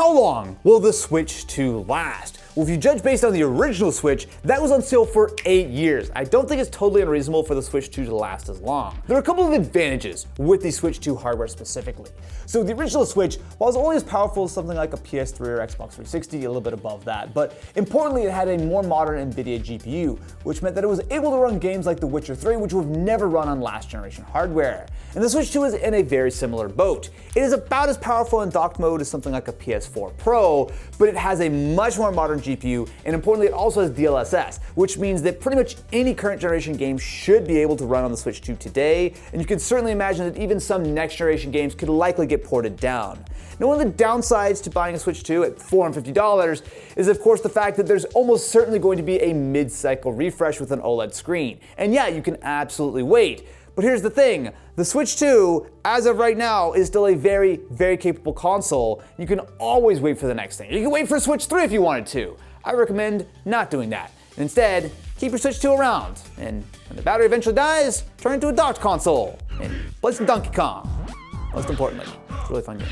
how long will the Switch 2 last? Well, if you judge based on the original Switch, that was on sale for 8 years. I don't think it's totally unreasonable for the Switch 2 to last as long. There are a couple of advantages with the Switch 2 hardware specifically. So the original Switch, while it's only as powerful as something like a PS3 or Xbox 360, a little bit above that, but importantly it had a more modern NVIDIA GPU, which meant that it was able to run games like The Witcher 3, which would have never run on last generation hardware. And the Switch 2 is in a very similar boat. It is about as powerful in docked mode as something like a PS4 Pro, but it has a much more modern GPU, and importantly it also has DLSS, which means that pretty much any current generation game should be able to run on the Switch 2 today, and you can certainly imagine that even some next generation games could likely get ported down. Now, one of the downsides to buying a Switch 2 at $450 is of course the fact that there's almost certainly going to be a mid-cycle refresh with an OLED screen. And yeah, you can absolutely wait. But here's the thing, the Switch 2, as of right now, is still a very, very capable console. You can always wait for the next thing. You can wait for Switch 3 if you wanted to. I recommend not doing that. Instead, keep your Switch 2 around, and when the battery eventually dies, turn it into a docked console and play some Donkey Kong. Most importantly, it's a really fun game.